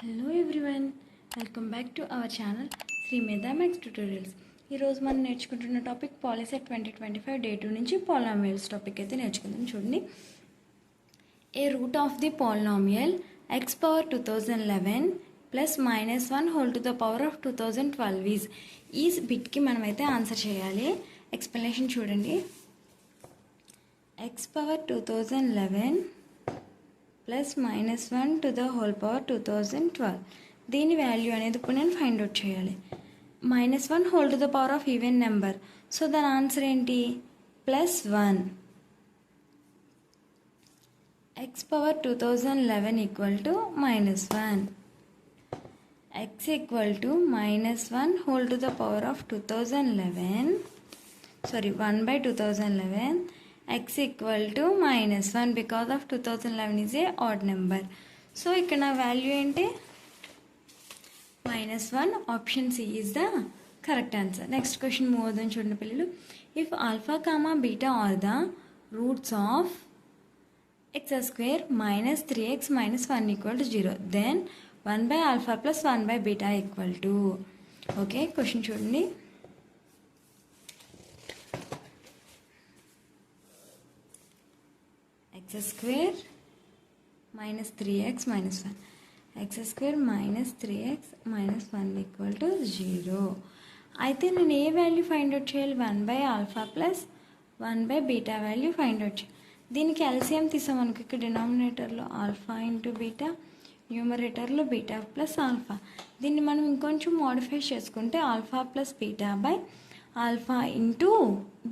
Hello everyone, welcome back to our channel Shri Medha maths tutorials. ఈరోజు మనం నేర్చుకుంటున్న టాపిక్ పాలిసెట్ 2025 డే 2 నుంచి పాలినామియల్స్ టాపిక్ అయితే నేర్చుకుందాం. చూడండి, a root of the polynomial x power 2011 plus -1 whole to the power of 2012 is. ఈ బిట్కి మనమైతే ఆన్సర్ చేయాలి. ఎక్స్ప్లెనేషన్ చూడండి. X power 2011 plus -1 to the whole power 2012, దీని వాల్యూ అనేది ఇప్పుడు నేను ఫైండ్ అవుట్ చేయాలి. -1 whole to the power of even number, so దాని ఆన్సర్ ఏంటి? +1. X power 2011 equal to -1. X equal to -1 whole to the power of 2011, 1/2011. x equal to -1 because of 2011 is a odd number. So ఇక్కడ నా value ఏంటి? -1. Option C is the correct answer. Next question move అవుదాం. చూడండి పిల్లలు, if alpha comma beta are the roots of x² - 3x - 1 equal to 0, then 1/α plus 1/β equal to. Okay, question చూడండి. x² - 3x - 1, x² - 3x - 1 equal to 0. అయితే నేను ఏ value find out చేయాలి? 1/α plus 1/β value find out చేయాలి. దీనికి LCM తీసామనుకో, ఇక్కడ డినామినేటర్లో alpha into beta, న్యూమరేటర్లో బీటా ప్లస్ ఆల్ఫా. దీన్ని మనం ఇంకొంచెం మోడిఫై చేసుకుంటే alpha plus beta by alpha into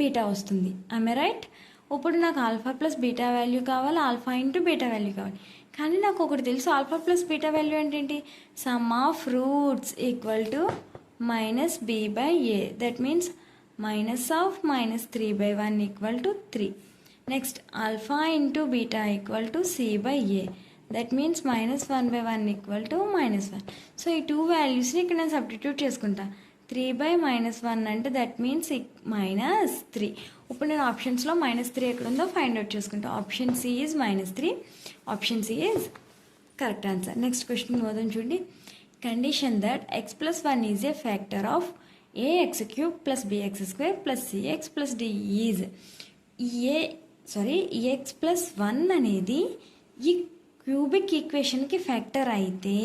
beta వస్తుంది. I right? ఇప్పుడు నాకు ఆల్ఫా ప్లస్ బీటా వాల్యూ కావాలి, ఆల్ఫా ఇంటూ బీటా వాల్యూ కావాలి. కానీ నాకు ఒకటి తెలుసు, ఆల్ఫా ప్లస్ బీటా వాల్యూ అంటే ఏంటి? Some of roots equal to -b/a. That means -3/1 equal to 3. Next alpha into beta equal to c/a. That means -1/1 equal to -1. So ఈ two వాల్యూస్ని ఇక్కడ నేను సబ్స్టిట్యూట్ చేసుకుంటా. 3/-1 అంటే దట్ మీన్స్ -3. ఇప్పుడు నేను ఆప్షన్స్లో -3 ఎక్కడ ఉందో ఫైండ్ అవుట్ చేసుకుంటా. Option C is -3. Option C is correct answer. Next question పోదాం. చూడండి, condition that x+1 is a factor of ax³ + bx² + cx + d is. x+1 అనేది ఈ క్యూబిక్ ఈక్వేషన్కి ఫ్యాక్టర్ అయితే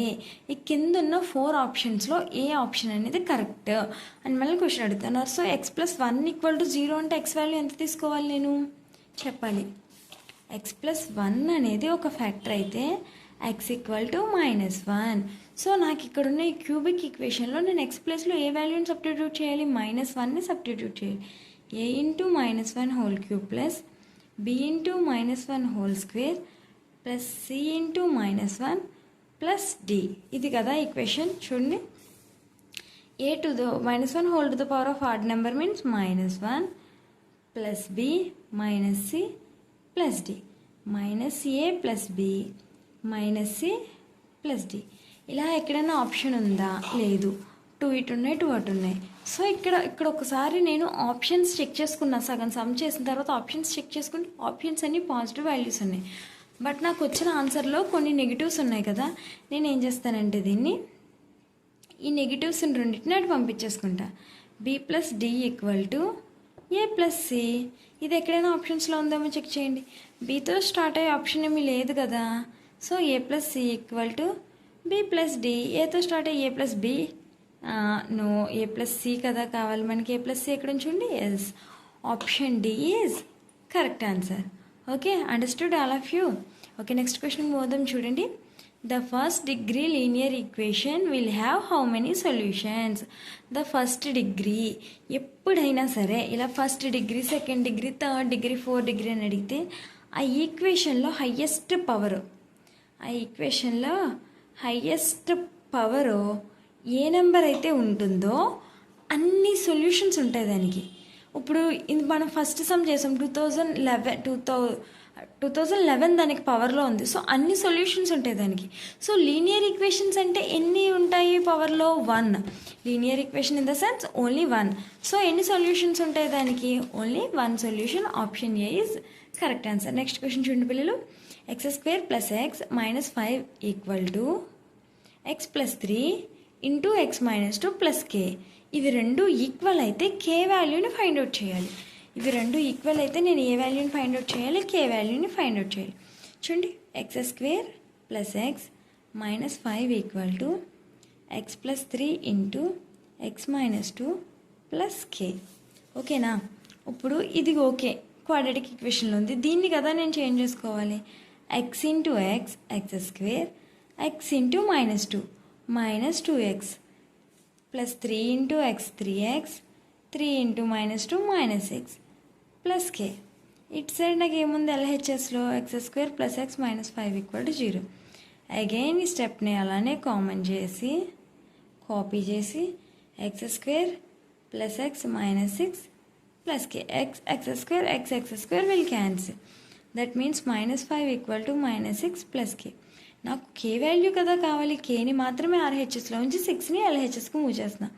ఈ కింద ఉన్న 4 ఆప్షన్స్లో ఏ ఆప్షన్ అనేది కరెక్ట్ అని మళ్ళీ క్వశ్చన్ అడుగుతున్నారు. సో x+1 ఈక్వల్ టు 0 అంటే x వాల్యూ ఎంత తీసుకోవాలి? నేను చెప్పాలి. x+1 అనేది ఒక ఫ్యాక్టర్ అయితే x ఈక్వల్ టు -1. సో నాకు ఇక్కడ ఉన్న ఈ క్యూబిక్ ఈక్వేషన్లో నేను x ప్లస్లో ఏ వాల్యూని సబ్స్టిట్యూట్ చేయాలి? -1ని సబ్స్టిట్యూట్ చేయాలి. a into -1 whole cube plus b into -1 whole square plus c into -1 plus d. ఇది కదా ఈక్వేషన్. చూడండి, a to the -1 whole to the power of odd number means -1 plus b minus c plus d, -a plus b minus c plus d. ఇలా ఎక్కడైనా option ఉందా? లేదు. 2 ఇటు ఉన్నాయి, 2 అటు ఉన్నాయి. సో ఇక్కడ ఒకసారి నేను ఆప్షన్స్ చెక్ చేసుకున్నా. సగం సమ్ చేసిన తర్వాత ఆప్షన్స్ చెక్ చేసుకుంటే ఆప్షన్స్ అన్నీ పాజిటివ్ వాల్యూస్ ఉన్నాయి. బట్ నాకు వచ్చిన ఆన్సర్లో కొన్ని నెగిటివ్స్ ఉన్నాయి కదా. నేను ఏం చేస్తానంటే ఈ నెగిటివ్స్ని రెండింటిని అటు పంపించేసుకుంటా. b + d equal to a + c. ఇది ఎక్కడైనా ఆప్షన్స్లో ఉందేమో చెక్ చేయండి. bతో స్టార్ట్ అయ్యే ఆప్షన్ ఏమీ లేదు కదా. So a + c equal to b + d. ఏతో స్టార్ట్ అయ్యే a + b, no, a + c కదా కావాలి మనకి. a + c ఎక్కడ ఉంచండి? Yes, option D is correct answer. Okay, understood all of you? Okay, next question పోదాం. చూడండి, the first degree linear equation will have how many solutions? The first degree ఎప్పుడైనా సరే ఇలా first degree, second degree, third degree, fourth degree అని అడిగితే ఆ ఈక్వేషన్లో highest power ఏ నెంబర్ అయితే ఉంటుందో అన్ని సొల్యూషన్స్ ఉంటాయి దానికి. ఇప్పుడు ఇది మనం ఫస్ట్ సమ్ చేసాం. 2011 దానికి పవర్లో ఉంది. సో అన్ని సొల్యూషన్స్ ఉంటాయి దానికి. సో లీనియర్ ఈక్వేషన్స్ అంటే ఎన్ని ఉంటాయి పవర్లో? 1. Linear equation in the sense only 1. So ఎన్ని సొల్యూషన్స్ ఉంటాయి దానికి? Only 1 solution. Option A is correct answer. Next question చూడండి పిల్లలు, x² + x - 5 equal to x plus 3 into x minus 2 plus k. ఇవి రెండు ఈక్వల్ అయితే కే వాల్యూని ఫైండ్ అవుట్ చేయాలి. ఇవి రెండు ఈక్వల్ అయితే నేను ఏ వాల్యూని ఫైండ్ అవుట్ చేయాలి, కే వాల్యూని ఫైండ్ అవుట్ చేయాలి. చూడండి, x square plus x minus 5 equal to x plus 3 into x minus 2 plus k. ఓకేనా? ఇప్పుడు ఇది ఓకే, క్వాడ్రాటిక్ ఈక్వేషన్లో ఉంది. దీన్ని కదా నేను చేంజ్ చేసుకోవాలి. X into x x square x into minus 2 minus 2x plus 3 into x 3x 3 into minus 2 minus 6 plus k. ఇటు side నాకు ఏముంది, ఎల్హెచ్ఎస్లో x square plus x minus 5 equal to 0. Again ఈ స్టెప్ని అలానే కామన్ చేసి కాపీ చేసి x square plus x minus 6 plus k. X square will cancel. That means minus 5 equal to minus 6 plus కే. నాకు కే వాల్యూ కదా కావాలి, కేని మాత్రమే ఆర్హెచ్ఎస్లో ఉంచి 6ని ఎల్హెచ్ఎస్కి మూవ్ చేస్తున్నా.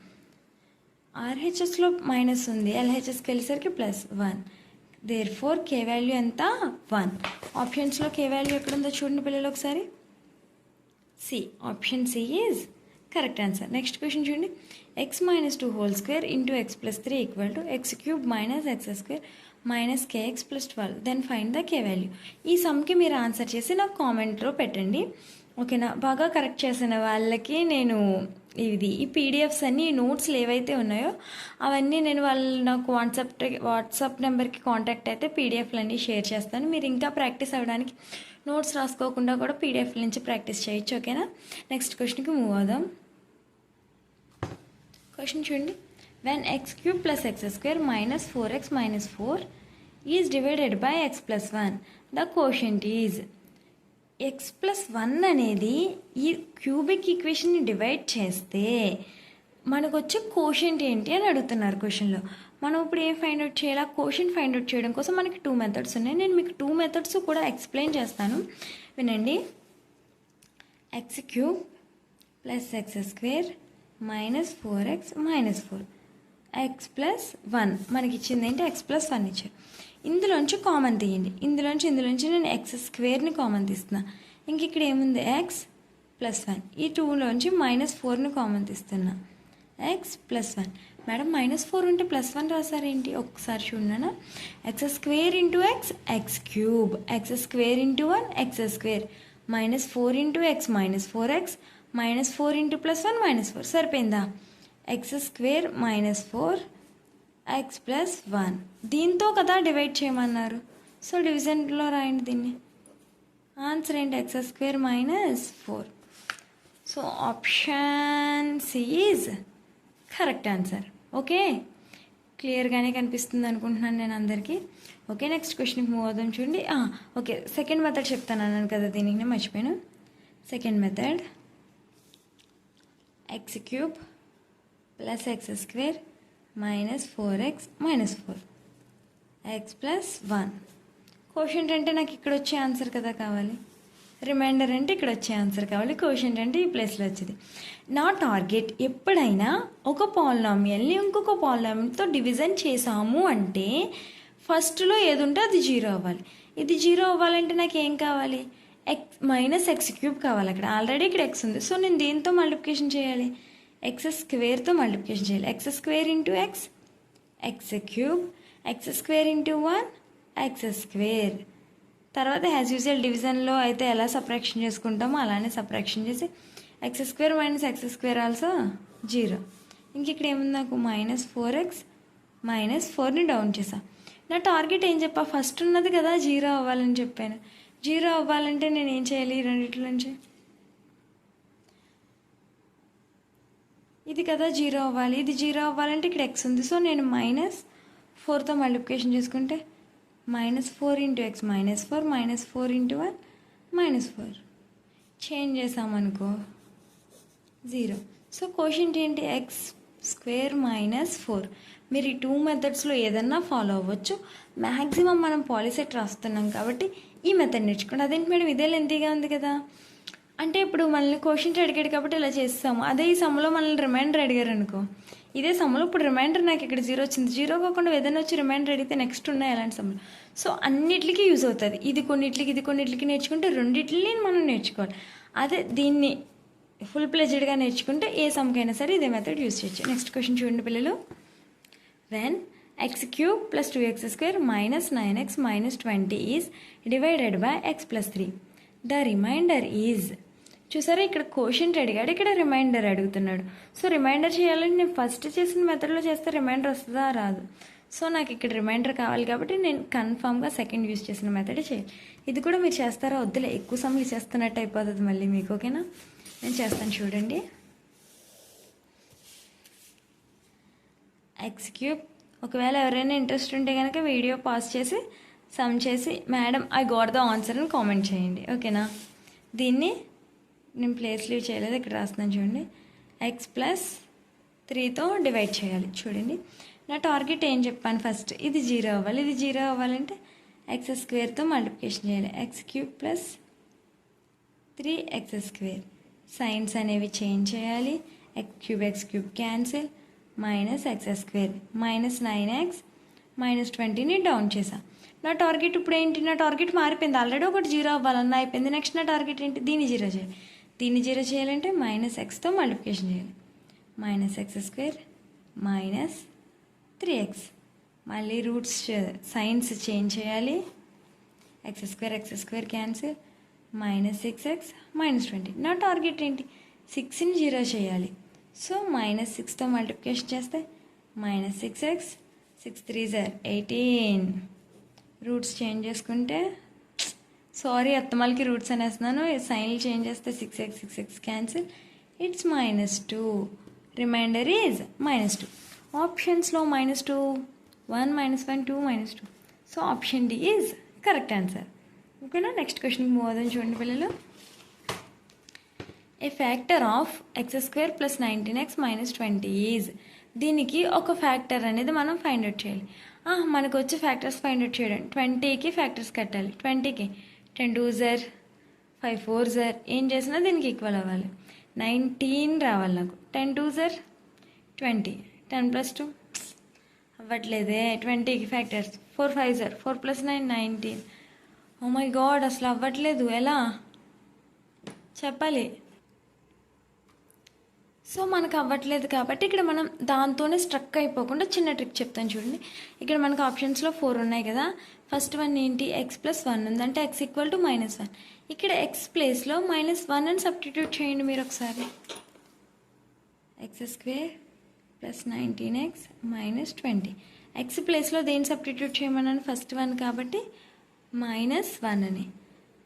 ఆర్హెచ్ఎస్లో మైనస్ ఉంది, ఎల్హెచ్ఎస్కి వెళ్ళేసరికి plus 1. Therefore k value ఎంత, 1. ఆప్షన్స్లో కే వాల్యూ ఎక్కడుందో చూడండి పిల్లలు ఒకసారి. C, option C is correct answer. Next question చూడండి. X minus 2 whole square into x plus 3 equal to x cube minus x square minus k x plus 12. Then find the k value. ఈ సమ్కి మీరు answer చేసి నాకు కామెంట్లో పెట్టండి. ఓకేనా? బాగా కరెక్ట్ చేసిన వాళ్ళకి నేను ఈ పీడిఎఫ్స్ అన్నీ, ఈ నోట్స్లు ఏవైతే ఉన్నాయో అవన్నీ నేను నాకు వాట్సాప్ నెంబర్కి కాంటాక్ట్ అయితే పీడిఎఫ్లు అన్నీ షేర్ చేస్తాను. మీరు ఇంకా ప్రాక్టీస్ అవ్వడానికి నోట్స్ రాసుకోకుండా కూడా పీడిఎఫ్ నుంచి ప్రాక్టీస్ చేయొచ్చు. ఓకేనా? నెక్స్ట్ క్వశ్చన్కి మూవ్ అవుదాం. క్వశ్చన్ చూడండి. When x cube plus x square minus 4x minus 4 is divided by x plus 1, the quotient is. x plus 1 అనేది ఈ క్యూబిక్ ఈక్వేషన్ని డివైడ్ చేస్తే మనకు వచ్చే కోషెంట్ ఏంటి అని అడుగుతున్నారు క్వశ్చన్లో. మనం ఇప్పుడు ఏం ఫైండ్ అవుట్ చేయాలి, కోషెంట్ ఫైండ్ అవుట్ చేయడం కోసం మనకి 2 మెథడ్స్ ఉన్నాయి. నేను మీకు 2 మెథడ్స్ కూడా ఎక్స్ప్లెయిన్ చేస్తాను, వినండి. X cube plus X square minus 4x minus 4 x plus 1 మనకి ఇచ్చింది ఏంటి, ఎక్స్ ప్లస్ 1 ఇచ్చారు. ఇందులోంచి కామన్ తీయండి. ఇందులోంచి నేను ఎక్స్ స్క్వేర్ని కామన్ తీస్తున్నా. ఇంక ఇక్కడ ఏముంది, ఎక్స్ ప్లస్ 1. ఈ 2లోంచి మైనస్ 4ని కామన్ తీస్తున్నా, ఎక్స్ ప్లస్ 1. మేడం మైనస్ 4 ఉంటే ప్లస్ 1 రాసారేంటి, ఒక్కసారి చూడనా. X square into x x cube, x square into 1 x square minus 4 into x minus 4x minus 4 into plus 1 minus 4. సరిపోయిందా? X square minus 4 x plus 1. దీంతో కదా divide చేయమన్నారు, so డివిజన్లో రాయండి దీన్ని. ఆన్సర్ ఏంటి, x square minus 4. So option C is correct answer. Okay, క్లియర్గానే కనిపిస్తుంది అనుకుంటున్నాను నేను అందరికీ. ఓకే, నెక్స్ట్ క్వశ్చన్కి మూవ్ అవుదాం. చూడండి. ఓకే, సెకండ్ మెథడ్ చెప్తాను అన్నాను కదా, దీనికి నేను మర్చిపోయాను. Second method X cube plus X square minus 4x minus 4 x plus 1. Quotient అంటే నాకు ఇక్కడ వచ్చే ఆన్సర్ కదా కావాలి, రిమైండర్ అంటే ఇక్కడ వచ్చే ఆన్సర్ కావాలి, కోషెంట్ అంటే ఈ ప్లేస్లో వచ్చేది. నా టార్గెట్ ఎప్పుడైనా ఒక పాలినామియల్ని ఇంకొక పాలినామియల్తో డివిజన్ చేసాము అంటే ఫస్ట్లో ఏది ఉంటే అది 0 అవ్వాలి. ఇది 0 అవ్వాలంటే నాకు ఏం కావాలి, ఎక్స్ మైనస్ ఎక్స్ క్యూబ్ కావాలి. అక్కడ ఆల్రెడీ ఇక్కడ ఎక్స్ ఉంది, సో నేను దేంతో మల్టిప్లికేషన్ చేయాలి, ఎక్స్ స్క్వేర్తో మల్టిప్లికేషన్ చేయాలి. X square into x x cube x square into 1 x square. తర్వాత యాజ్ యూజువల్ డివిజన్లో అయితే ఎలా సబ్ట్రాక్షన్ చేసుకుంటామో అలానే సబ్ట్రాక్షన్ చేసి x square minus x square also 0. ఇంక ఇక్కడ ఏముంది, నాకు మైనస్ 4x మైనస్ 4ని డౌన్ చేసా. నా టార్గెట్ ఏం చెప్పా, ఫస్ట్ ఉన్నది కదా 0 అవ్వాలని చెప్పాను. 0 అవ్వాలంటే నేను ఏం చేయాలి, రెండింటి నుంచి ఇది కదా 0 అవ్వాలి. ఇది 0 అవ్వాలంటే ఇక్కడ ఎక్స్ ఉంది, సో నేను మైనస్ 4తో మల్టిప్లికేషన్ చేసుకుంటే minus 4 into x minus 4 minus 4 into 1 minus 4 change చేసామనుకో 0. సో కోషెంట్ ఏంటి, ఎక్స్ స్క్వేర్ మైనస్ 4. మీరు ఈ 2 మెథడ్స్లో ఏదన్నా ఫాలో అవ్వచ్చు. మ్యాక్సిమం మనం పాలిసెట్ రాస్తున్నాం కాబట్టి ఈ మెథడ్ నేర్చుకోండి. అదేంటి మేడం ఇదే లెంతీగా ఉంది కదా అంటే, ఇప్పుడు మనల్ని కోషెంట్ అడిగాడు కాబట్టి ఇలా చేస్తాము. అదే ఈ సమ్లో మనల్ని రిమైండర్ అడిగారు అనుకో, ఇదే సమ్లో ఇప్పుడు రిమైండర్ నాకు ఇక్కడ 0 వచ్చింది, 0 కాకుండా ఏదైనా వచ్చి రిమైండర్ అడిగితే నెక్స్ట్ ఉన్నాయి అలాంటి సమ్లో. సో అన్నిటికీ యూజ్ అవుతుంది. ఇది కొన్నిటికి నేర్చుకుంటే రెండిట్లని మనం నేర్చుకోవాలి. అదే దీన్ని ఫుల్ ప్లెజ్డ్గా నేర్చుకుంటే ఏ సమ్కైనా సరే ఇదే మెథడ్ యూస్ చేయొచ్చు. నెక్స్ట్ క్వశ్చన్ చూడండి పిల్లలు. When x³ + 2x² - 9x - 20 is divided by x + 3 the remainder is. చూసారా, ఇక్కడ కోషెంట్ అడిగాడు, ఇక్కడ రిమైండర్ అడుగుతున్నాడు. సో రిమైండర్ చేయాలని నేను ఫస్ట్ చేసిన మెథడ్లో చేస్తే రిమైండర్ వస్తుందా రాదు. సో నాకు ఇక్కడ రిమైండర్ కావాలి కాబట్టి నేను కన్ఫామ్గా సెకండ్ యూజ్ చేసిన మెథడే చేయాలి. ఇది కూడా మీరు చేస్తారా? వద్దులే, ఎక్కువ సమయం చేస్తున్నట్టు అయిపోతుంది మళ్ళీ మీకు. ఓకేనా, నేను చేస్తాను చూడండి. x³ ఒకవేళ ఎవరైనా ఇంట్రెస్ట్ ఉంటే కనుక వీడియో పాజ్ చేసి సమ్ చేసి madam I got the answer అని కామెంట్ చేయండి. ఓకేనా, దీన్ని నేను ప్లేస్ లీవ్ చేయలేదు, ఇక్కడ రాస్తున్నాను చూడండి. x + 3తో డివైడ్ చేయాలి. చూడండి, నా టార్గెట్ ఏం చెప్పాను ఫస్ట్, ఇది 0 అవ్వాలి. ఇది 0 అవ్వాలంటే x² మల్టిప్లికేషన్ చేయాలి. x³ + 3x². సైన్స్ అనేవి చేంజ్ చేయాలి. x³ cancel, -x² -9x -20ని down చేసా. నా టార్గెట్ ఇప్పుడు ఏంటి, నా టార్గెట్ మారిపోయింది. ఆల్రెడీ ఒకటి 0 అవ్వాలన్నా అయిపోయింది. నెక్స్ట్ నా టార్గెట్ ఏంటి, దీన్ని 0 చేయాలి. దీన్ని 0 చేయాలంటే -xతో మల్టిప్లికేషన్ చేయాలి. -x² -3x. మళ్ళీ రూట్స్ సైన్స్ చేంజ్ చేయాలి. x² cancel, -6x -20. నా టార్గెట్ ఏంటి, 6ని 0 చేయాలి. సో -6తో మల్టిప్లికేషన్ చేస్తే -6x 6 3s 18. రూట్స్ చేంజ్ చేసుకుంటే, సారీ అత్తమాలకి రూట్స్ అనేస్తున్నాను, సైన్లు చేంజ్ చేస్తే 6x 6x cancel, it's -2. Remainder is -2. ఆప్షన్స్లో -2 1 -1 2 -2. So option D is correct answer. ఓకేనా, నెక్స్ట్ క్వశ్చన్కి మూవ్ అవుదాం చూడండి పిల్లలు. A factor of x² + 19x - 20 is. దీనికి ఒక ఫ్యాక్టర్ అనేది మనం ఫైండ్ అవుట్ చేయాలి. మనకు వచ్చే ఫ్యాక్టర్స్ ఫైండ్ అవుట్ చేయడం. 20కి ఫ్యాక్టర్స్ కట్టాలి. 20కి 10 2s 5 4s ఏం చేసినా దీనికి ఈక్వల్ అవ్వాలి. 19 రావాలి నాకు. 10 2s 20, 10 + 2 అవ్వట్లేదే. 20కి factors 4 5s 4 + 9 19. Oh my God, అసలు అవ్వట్లేదు. ఎలా చెప్పాలి? సో మనకు అవ్వట్లేదు కాబట్టి ఇక్కడ మనం దాంతోనే స్ట్రక్ అయిపోకుండా చిన్న ట్రిక్ చెప్తాను చూడండి. ఇక్కడ మనకు ఆప్షన్స్లో 4 ఉన్నాయి కదా. ఫస్ట్ వన్ ఏంటి, x + 1 ఉంది అంటే x = -1. ఇక్కడ x ప్లేస్లో -1 అని సబ్స్టిట్యూట్ చేయండి మీరు ఒకసారి. x² + 19x - 20. x ప్లేస్లో దేని సబ్స్టిట్యూట్ చేయమన్నాను, ఫస్ట్ వన్ కాబట్టి -1 అని.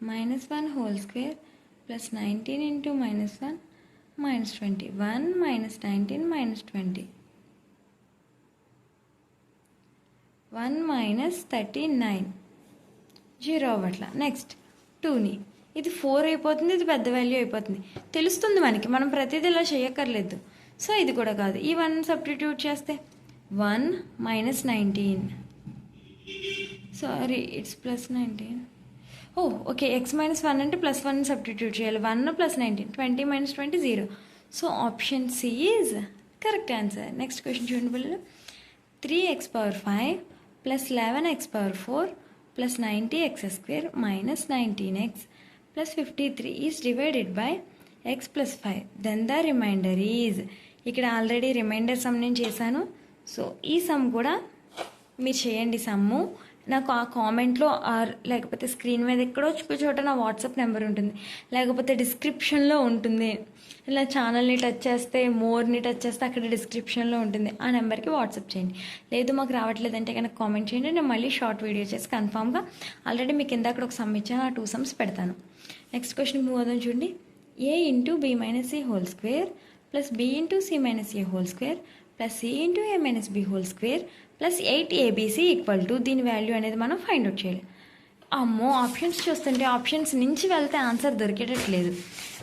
-1² + 19 × -1 -20. 1 - 19 -20. 1 - 39. 0 అవ్వట్లా. నెక్స్ట్ 2ని, ఇది 4 అయిపోతుంది, ఇది పెద్ద వాల్యూ అయిపోతుంది. తెలుస్తుంది మనకి, మనం ప్రతిదీ ఇలా చేయక్కర్లేదు. సో ఇది కూడా కాదు. ఈ 1 సబ్స్టిట్యూట్ చేస్తే 1 - 19. Sorry, it's +19. ఓకే, x - 1 అంటే +1 సబ్స్టిట్యూట్ చేయాలి. 1 + 19 20 - 20 0. So option C is correct answer. Next question చూడండి పిల్లలు. 3x⁵ + 11x⁴ + 90x² - 19x + 53 is divided by x + 5. Then the remainder is. ఇక్కడ ఆల్రెడీ రిమైండర్ సమ్ నేను చేశాను. సో ఈ సమ్ కూడా మీరు చేయండి. సమ్ము నాకు ఆ కామెంట్లో లేకపోతే స్క్రీన్ మీద ఎక్కడో చోట నా వాట్సాప్ నెంబర్ ఉంటుంది, లేకపోతే డిస్క్రిప్షన్లో ఉంటుంది. ఇలా ఛానల్ని టచ్ చేస్తే, మోర్ని టచ్ చేస్తే అక్కడ డిస్క్రిప్షన్లో ఉంటుంది. ఆ నెంబర్కి వాట్సాప్ చేయండి. లేదు మాకు రావట్లేదంటే కనుక కామెంట్ చేయండి. నేను మళ్ళీ షార్ట్ వీడియో చేసి కన్ఫామ్గా ఆల్రెడీ మీకు కింద అక్కడ ఒక సమ్ ఇచ్చాను, ఆ 2 sums పెడతాను. నెక్స్ట్ క్వశ్చన్ మూవ్ అవుదాం చూడండి. a × b - c² + b × c - a² + c × a - b² + 8abc = దీని వాల్యూ అనేది మనం ఫైండ్ అవుట్ చేయాలి. అమ్మో, ఆప్షన్స్ చూస్తుంటే ఆప్షన్స్ నుంచి వెళ్తే ఆన్సర్ దొరికేటట్లేదు.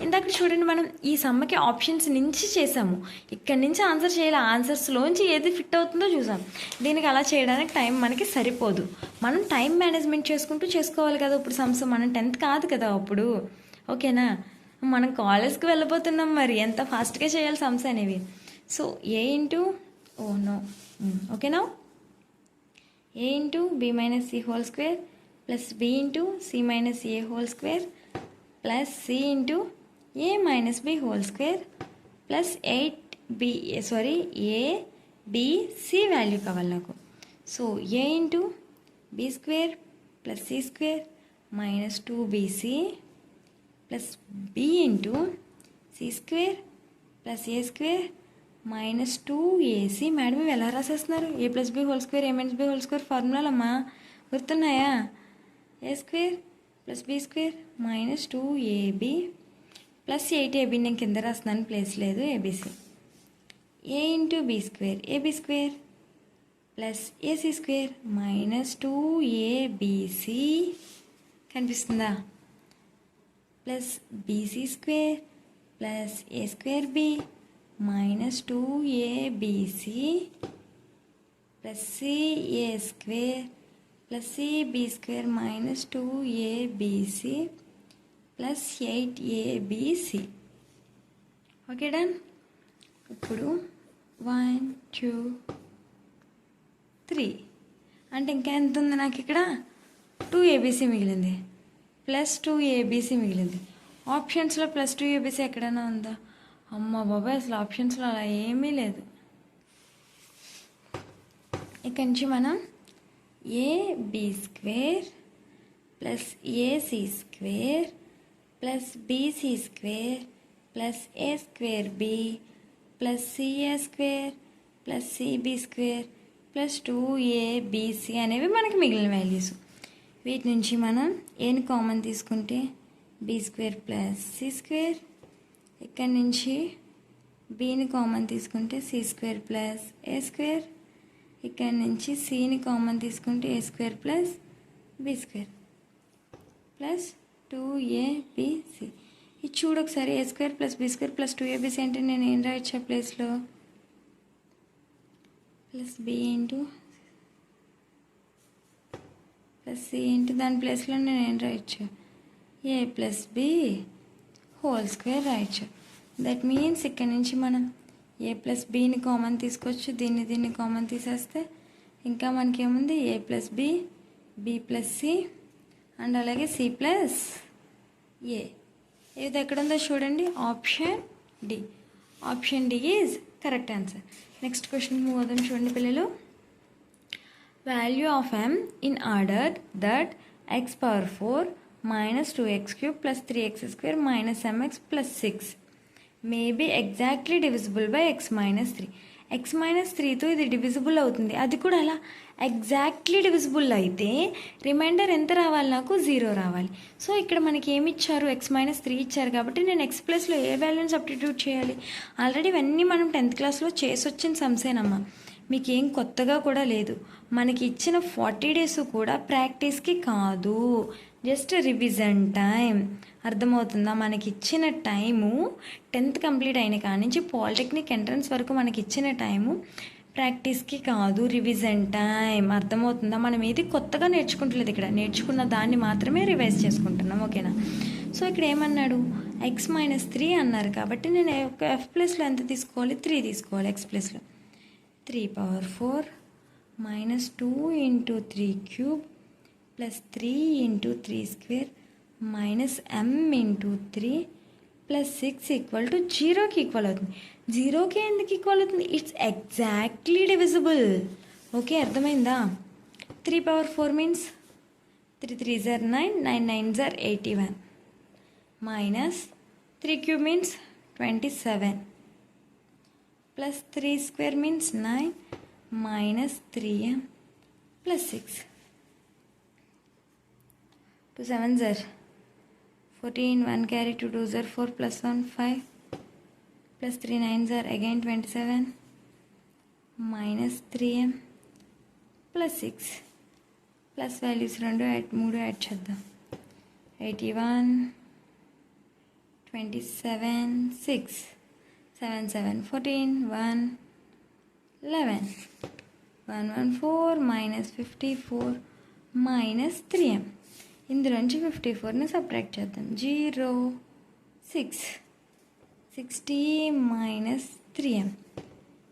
ఇందాక చూడండి, మనం ఈ సమ్మకి ఆప్షన్స్ నుంచి చేసాము, ఇక్కడి నుంచి ఆన్సర్ చేయాలి. ఆన్సర్స్లోంచి ఏది ఫిట్ అవుతుందో చూసాం. దీనికి అలా చేయడానికి టైం మనకి సరిపోదు. మనం టైం మేనేజ్మెంట్ చేసుకుంటూ చేసుకోవాలి కదా. ఇప్పుడు సమ్స్ మనం 10th కాదు కదా అప్పుడు. ఓకేనా, మనం కాలేజ్కి వెళ్ళిపోతున్నాం, మరి ఎంత ఫాస్ట్గా చేయాలి సమ్స్ అనేవి. సో a × ఓకేనా, a × b - c² + b × c - a² + c × a minus b whole square plus 8 c value కావాలి నాకు. So a into b square plus c square minus 2bc plus b into c square plus a square minus 2ac. Madam ఇవి ఎలా రాసేస్తున్నారు? A plus b whole square a minus b whole square ఫార్ములాలమ్మా గుర్తున్నాయా? A square plus b square minus 2ab plus 8ab. నేను కింద రాస్తున్నాను, place లేదు. A b c a into b square AB square plus a c square minus 2abc కనిపిస్తుందా? Plus b c square plus a square b minus 2abc plus c a square plus c b square minus 2abc plus 8abc. Okay done. ఇప్పుడు 1 2 3 అంటే ఇంకా ఎంత ఉంది నాకు ఇక్కడ? 2abc మిగిలింది plus 2abc మిగిలింది. ఆప్షన్స్లో ప్లస్ 2abc ఎక్కడైనా ఉందా? అమ్మ బాబాయ్, అసలు ఆప్షన్స్లో అలా ఏమీ లేదు. ఇక్కడి నుంచి మనం a b square plus a c square plus b c square plus a square b plus c a square plus c b square plus 2abc అనేవి మనకి మిగిలిన వాల్యూస్. వీటి నుంచి మనం ఏని కామన్ తీసుకుంటే b square plus c square, ఇక్కడి నుంచి బిని కామన్ తీసుకుంటే c square plus a square, ఇక్కడి నుంచి సిని కామన్ తీసుకుంటే a square plus b square plus 2abc. ఇది చూడు ఒకసారి. A square plus b square plus 2abc అంటే నేను ఏం రాయొచ్చా ప్లేస్లో? Plus b into plus c into దాని ప్లేస్లో నేను ఏం రాయొచ్చు? A plus b whole square రాయొచ్చు. దట్ మీన్స్ ఇక్కడ నుంచి మనం ఏ ప్లస్ బిని కామన్ తీసుకోవచ్చు. దీన్ని కామన్ తీసేస్తే ఇంకా మనకేముంది? A plus b, b plus c and అలాగే సి ప్లస్ ఏ. ఇది ఎక్కడుందో చూడండి. Option D. Option D is correct answer. Next question move అవుదాం చూడండి పిల్లలు. Value of m in order that x power 4 minus 2x cube plus 3x square minus mx plus 6 may be exactly divisible by x minus 3. x minus 3తో ఇది divisible అవుతుంది. అది కూడా అలా exactly divisible అయితే reminder ఎంత రావాలి? నాకు 0 రావాలి. సో ఇక్కడ మనకి ఏమి ఇచ్చారు? x minus 3 ఇచ్చారు కాబట్టి నేను x ప్లస్లో ఏ వాల్యూని సబ్స్టిట్యూట్ చేయాలి? ఆల్రెడీ ఇవన్నీ మనం 10th క్లాస్లో చేసి వచ్చిన సమ్సేనమ్మా, మీకేం కొత్తగా కూడా లేదు. మనకి ఇచ్చిన 40 days కూడా ప్రాక్టీస్కి కాదు, జస్ట్ రివిజన్ టైం. అర్థమవుతుందా? మనకి ఇచ్చిన టైము 10th కంప్లీట్ అయిన కాడి నుంచి పాలిటెక్నిక్ ఎంట్రన్స్ వరకు మనకి ఇచ్చిన టైము ప్రాక్టీస్కి కాదు, రివిజన్ టైం. అర్థమవుతుందా? మనం ఏది కొత్తగా నేర్చుకుంటలేదు, ఇక్కడ నేర్చుకున్న దాన్ని మాత్రమే రివైజ్ చేసుకుంటున్నాం. ఓకేనా? సో ఇక్కడ ఏమన్నాడు? x minus 3 అన్నారు కాబట్టి నేను f ప్లస్లో ఎంత తీసుకోవాలి? 3 తీసుకోవాలి. x ప్లస్లో 3 power 4 minus 2 into 3 cube plus 3 into 3 square minus m into 3 plus 6 equal to 0కి ఈక్వల్ అవుతుంది. 0కి ఎందుకు ఈక్వల్ అవుతుంది? It's exactly divisible. ఓకే, అర్థమైందా? 3 power 4 means 3 3s are 9, 9 9s are 81 minus 3 cube means 27 plus 3 square means 9 minus 3m plus 6. 2 7s are 14, 1 carry 2 2s are 4 plus 1 5 plus 3 9s are again 27 minus 3m plus 6 plus values 2 3 add చేద్దాం. 81 27 6 7 7 14 1 11 1 1 4 minus 54 minus 3m. ఇందులోంచి 54ని subtract చేద్దాం. 0 6 60 minus 3m.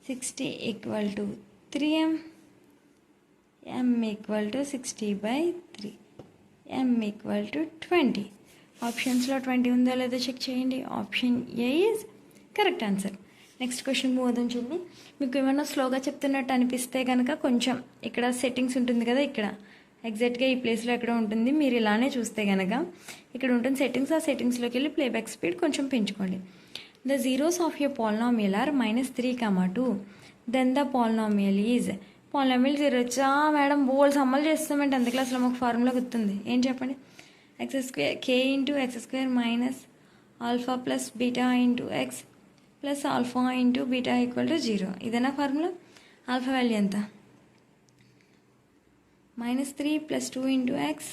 60 equal to 3m. m equal to 60 by 3. m equal to 20. ఆప్షన్స్లో 20 ఉందో లేదో check చేయండి. Option A is correct answer. Next question move అవుదాం చూడండి. మీకు ఏమైనా స్లోగా చెప్తున్నట్టు అనిపిస్తే కనుక కొంచెం ఇక్కడ సెట్టింగ్స్ ఉంటుంది కదా, ఇక్కడ ఎగ్జాక్ట్గా ఈ ప్లేస్లో ఎక్కడ ఉంటుంది, మీరు ఇలానే చూస్తే కనుక ఇక్కడ ఉంటుంది సెట్టింగ్స్. ఆ సెట్టింగ్స్లోకి వెళ్ళి ప్లేబ్యాక్ స్పీడ్ కొంచెం పెంచుకోండి. The zeros of your polynomial are -3, 2. Then the polynomial is polynomial zeros. Madam బోల్స్ అమలు చేస్తామంటే 10th క్లాస్లో మాకు ఫార్ములా గుర్తుంది. ఏం చెప్పండి? x² k into x² minus alpha plus beta into x plus alpha into beta equal to 0. ఇదేనా formula? Alpha value ఎంత? -3 plus 2 into x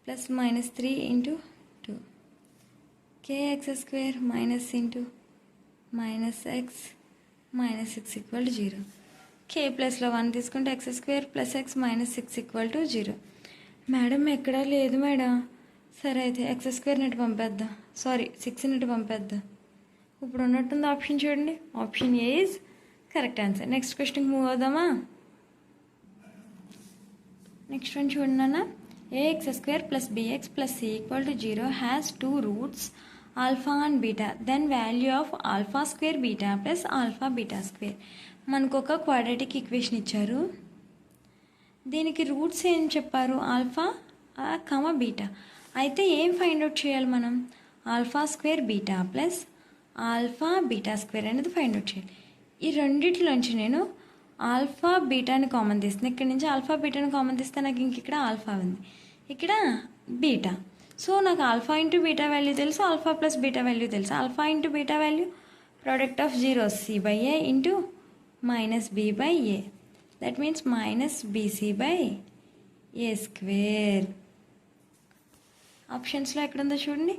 plus -3 into 2 kx² minus into minus X minus 6 equal to 0. k ప్లస్లో 1 తీసుకుంటే x² plus x minus 6 equal to 0. Madam ఎక్కడా లేదు madam. సరే అయితే x² net పంపేద్దాం, sorry 6 net పంపేద్దాం. ఇప్పుడు ఉన్నట్టుంది ఆప్షన్ చూడండి. Option A is correct answer. Next క్వశ్చన్కి మూవ్ అవుదామా? నెక్స్ట్ వన్ చూడండి అన్న. ax² plus bx plus c equal to 0 has 2 roots alpha and beta. Then value of alpha square beta plus alpha beta square. మనకు ఒక quadratic equation ఇచ్చారు. దీనికి roots ఏం చెప్పారు? Alpha beta. అయితే ఏం ఫైండ్ అవుట్ చేయాలి మనం? Alpha square beta plus alpha beta square అనేది ఫైండ్ అవుట్ చేయాలి. ఈ రెండిట్లోంచి నేను ఆల్ఫా బీటాని కామన్ తీస్తాను. ఇక్కడ నుంచి ఆల్ఫా బీటాని కామన్ తీస్తే నాకు ఇంక ఇక్కడ ఆల్ఫా ఉంది, ఇక్కడ బీటా. సో నాకు ఆల్ఫా ఇంటూ బీటా వాల్యూ తెలుసు, ఆల్ఫా ప్లస్ బీటా వాల్యూ తెలుసు. Alpha into beta value product of zeros c/a into -b/a. That means -bc/a square. ఆప్షన్స్లో ఎక్కడుందో చూడండి.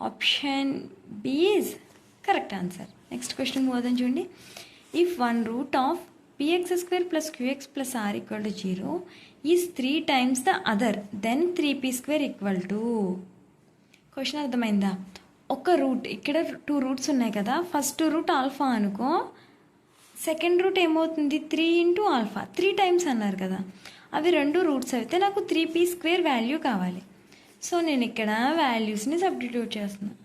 Option B is correct answer. Next question పోదాం చూడండి. If 1 root of px² plus qx plus r equal to 0 is 3 times the other, then 3p² equal to. Question అర్థమైందా? ఒక root, ఇక్కడ 2 roots ఉన్నాయి కదా. ఫస్ట్ రూట్ ఆల్ఫా అనుకో, second route ఏమవుతుంది? 3 into alpha. 3 times అన్నారు కదా. అవి 2 రూట్స్ అయితే నాకు 3p² వాల్యూ కావాలి. సో నేను ఇక్కడ వాల్యూస్ని సబ్స్టిట్యూట్ చేస్తున్నాను.